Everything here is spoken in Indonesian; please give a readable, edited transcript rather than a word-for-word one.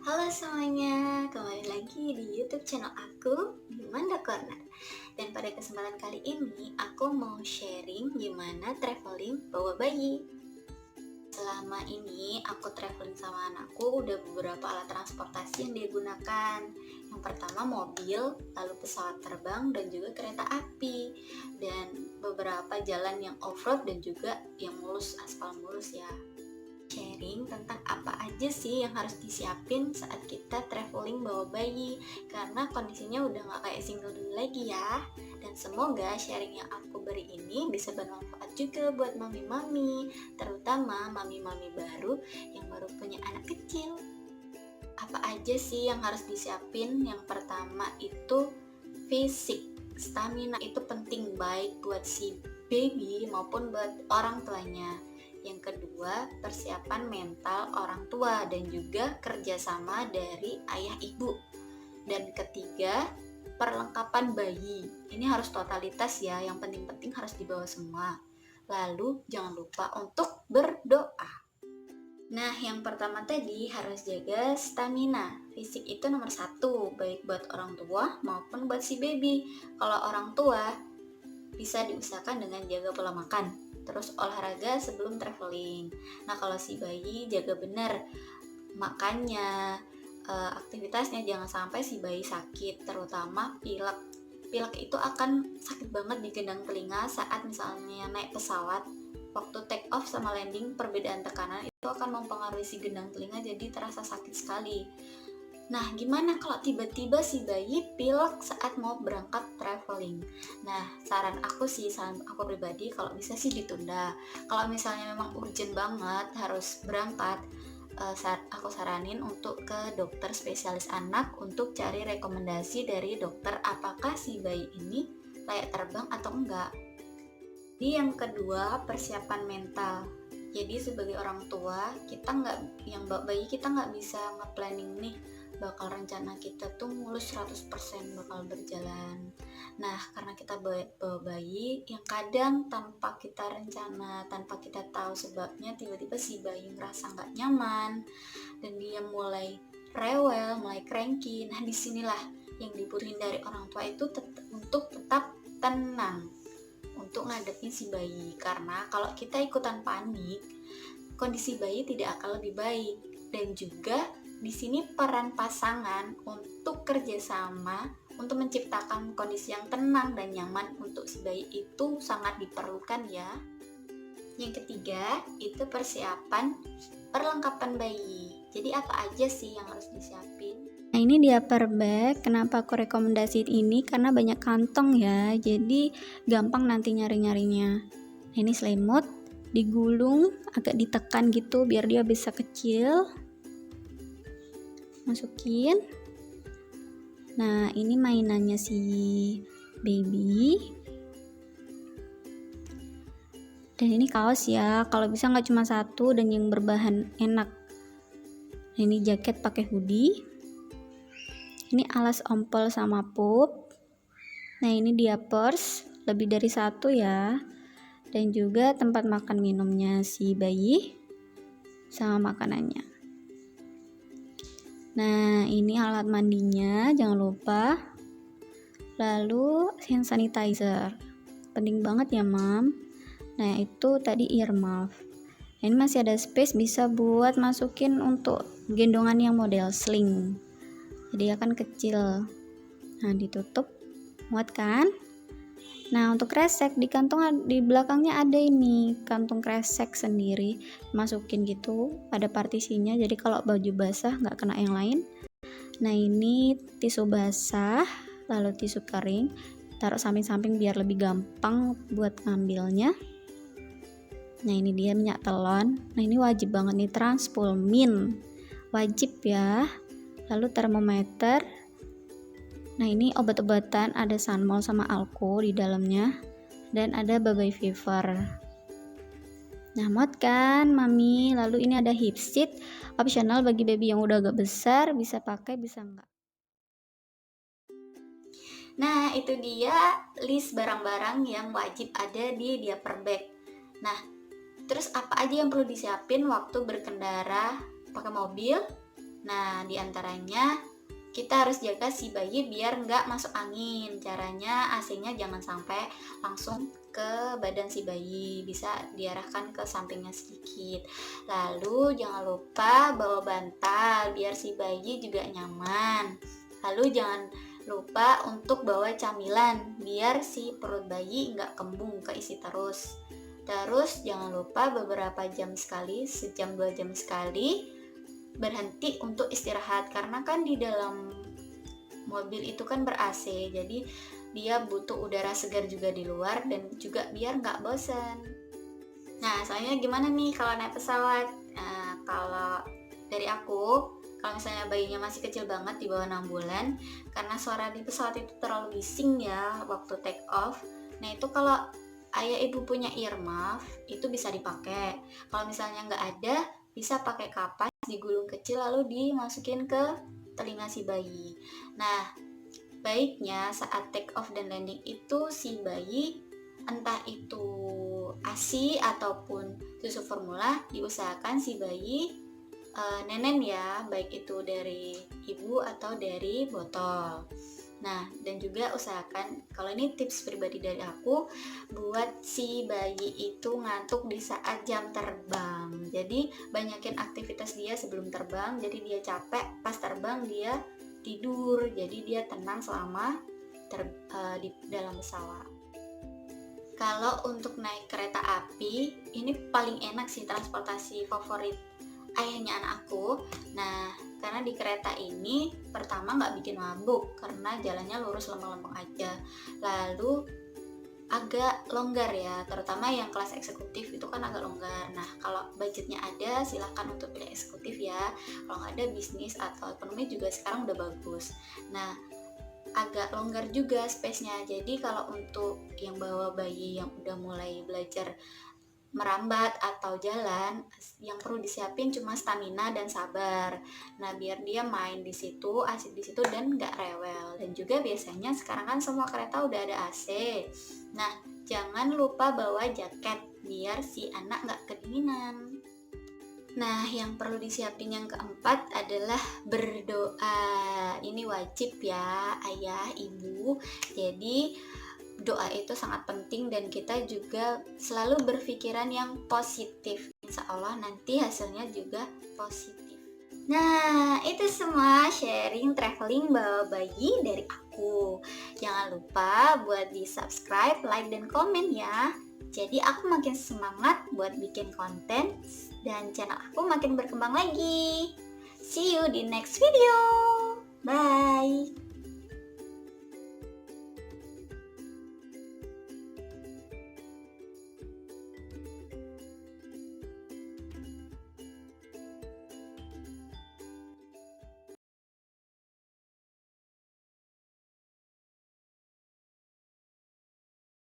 Halo semuanya, kembali lagi di YouTube channel aku, Manda Corner. Dan pada kesempatan kali ini, aku mau sharing gimana traveling bawa bayi. Selama ini, aku traveling sama anakku udah beberapa alat transportasi yang dia gunakan. Yang pertama mobil, lalu pesawat terbang, dan juga kereta api. Dan beberapa jalan yang off-road dan juga yang mulus, aspal mulus ya. Sharing tentang apa aja sih yang harus disiapin saat kita traveling bawa bayi, karena kondisinya udah gak kayak single dulu lagi ya. Dan semoga sharing yang aku beri ini bisa bermanfaat juga buat mami-mami, terutama mami-mami baru yang baru punya anak kecil. Apa aja sih yang harus disiapin? Yang pertama itu fisik. Stamina itu penting baik buat si baby maupun buat orang tuanya. Yang kedua, persiapan mental orang tua dan juga kerjasama dari ayah ibu. Dan ketiga, perlengkapan bayi. Ini harus totalitas ya, yang penting-penting harus dibawa semua. Lalu jangan lupa untuk berdoa. Nah, yang pertama tadi harus jaga stamina. Fisik itu nomor satu, baik buat orang tua maupun buat si baby. Kalau orang tua bisa diusahakan dengan jaga pola makan, terus olahraga sebelum traveling. Nah, kalau si bayi jaga benar makannya, aktivitasnya, jangan sampai si bayi sakit, terutama pilek. Pilek itu akan sakit banget di gendang telinga saat misalnya naik pesawat. Waktu take off sama landing, perbedaan tekanan itu akan mempengaruhi si gendang telinga, jadi terasa sakit sekali. Nah, gimana kalau tiba-tiba si bayi pilek saat mau berangkat traveling? Nah, saran aku pribadi, kalau bisa sih ditunda. Kalau misalnya memang urgent banget harus berangkat, aku saranin untuk ke dokter spesialis anak untuk cari rekomendasi dari dokter apakah si bayi ini layak terbang atau enggak. Jadi yang kedua, persiapan mental. Jadi sebagai orang tua, yang bayi kita nggak bisa nge-planning nih bakal rencana kita tuh mulus 100% bakal berjalan. Nah, karena kita bawa bayi yang kadang tanpa kita rencana, tanpa kita tahu sebabnya, tiba-tiba si bayi ngerasa nggak nyaman dan dia mulai rewel, mulai cranky. Nah, disinilah yang dibutuhin dari orang tua itu untuk tetap tenang untuk ngadepin si bayi, karena kalau kita ikutan panik, kondisi bayi tidak akan lebih baik. Dan juga di sini peran pasangan untuk kerjasama untuk menciptakan kondisi yang tenang dan nyaman untuk si bayi itu sangat diperlukan ya. Yang ketiga itu persiapan perlengkapan bayi. Jadi apa aja sih yang harus disiapin? Nah, ini di upper bag. Kenapa aku rekomendasiin ini? Karena banyak kantong ya, jadi gampang nanti nyari-nyarinya. Nah, ini selimut digulung, agak ditekan gitu biar dia bisa kecil. Masukin. Nah, ini mainannya si baby. Dan ini kaos ya, kalau bisa nggak cuma satu dan yang berbahan enak. Nah, ini jaket pakai hoodie. Ini alas ompol sama pup. Nah, ini dia purse, lebih dari satu ya. Dan juga tempat makan minumnya si bayi sama makanannya. Nah, ini alat mandinya, jangan lupa. Lalu hand sanitizer. Penting banget ya, Mam. Nah, itu tadi earmuff. Ini masih ada space, bisa buat masukin untuk gendongan yang model sling. Jadi akan kecil. Nah, ditutup, muat kan? Nah, untuk kresek di kantong di belakangnya ada ini kantung kresek sendiri, masukin gitu, ada partisinya, jadi kalau baju basah nggak kena yang lain. Nah, ini tisu basah, lalu tisu kering, taruh samping-samping biar lebih gampang buat ngambilnya. Nah, ini dia minyak telon. Nah, ini wajib banget nih, Transpulmin wajib ya. Lalu termometer. Nah, ini obat-obatan, ada Sunmol sama Alko di dalamnya, dan ada baby fever. Nah, muat kan mami? Lalu ini ada hip seat, optional bagi baby yang udah agak besar, bisa pakai bisa enggak. Nah, itu dia list barang-barang yang wajib ada di diaper bag. Nah, terus apa aja yang perlu disiapin waktu berkendara pakai mobil, Nah, diantaranya kita harus jaga si bayi biar nggak masuk angin. Caranya AC-nya jangan sampai langsung ke badan si bayi, bisa diarahkan ke sampingnya sedikit. Lalu jangan lupa bawa bantal biar si bayi juga nyaman. Lalu jangan lupa untuk bawa camilan biar si perut bayi nggak kembung keisi terus. Terus jangan lupa beberapa jam sekali, sejam 2 jam sekali, berhenti untuk istirahat, karena kan di dalam mobil itu kan ber-AC, jadi dia butuh udara segar juga di luar dan juga biar nggak bosan. Nah, soalnya gimana nih kalau naik pesawat? Kalau dari aku, kalau misalnya bayinya masih kecil banget di bawah 6 bulan, karena suara di pesawat itu terlalu bising ya waktu take off. Nah, itu kalau ayah ibu punya earmuff itu bisa dipakai. Kalau misalnya nggak ada, bisa pakai kapas digulung kecil lalu dimasukin ke telinga si bayi. Nah, baiknya saat take off dan landing itu si bayi, entah itu ASI ataupun susu formula, diusahakan si bayi nenen ya, baik itu dari ibu atau dari botol. Nah, dan juga usahakan, kalau ini tips pribadi dari aku, buat si bayi itu ngantuk di saat jam terbang. Jadi banyakin aktivitas dia sebelum terbang, jadi dia capek, pas terbang dia tidur, jadi dia tenang selama di dalam pesawat. Kalau untuk naik kereta api, ini paling enak sih, transportasi favorit ayahnya anakku. Nah, karena di kereta ini pertama nggak bikin mabuk karena jalannya lurus lempeng-lempeng aja. Lalu agak longgar ya, terutama yang kelas eksekutif itu kan agak longgar. Nah, kalau budgetnya ada silahkan untuk pilih eksekutif ya. Kalau nggak ada, bisnis atau ekonomi juga sekarang udah bagus. Nah, agak longgar juga space-nya. Jadi kalau untuk yang bawa bayi yang udah mulai belajar merambat atau jalan, yang perlu disiapin cuma stamina dan sabar. Nah, biar dia main di situ, asik di situ dan nggak rewel. Dan juga biasanya sekarang kan semua kereta udah ada AC. Nah, jangan lupa bawa jaket biar si anak nggak kedinginan. Nah, yang perlu disiapin yang keempat adalah berdoa. Ini wajib ya, ayah, ibu. Jadi doa itu sangat penting dan kita juga selalu berpikiran yang positif. Insya Allah nanti hasilnya juga positif. Nah, itu semua sharing traveling bawa bayi dari aku. Jangan lupa buat di subscribe, like, dan komen ya. Jadi aku makin semangat buat bikin konten dan channel aku makin berkembang lagi. See you di next video. Bye.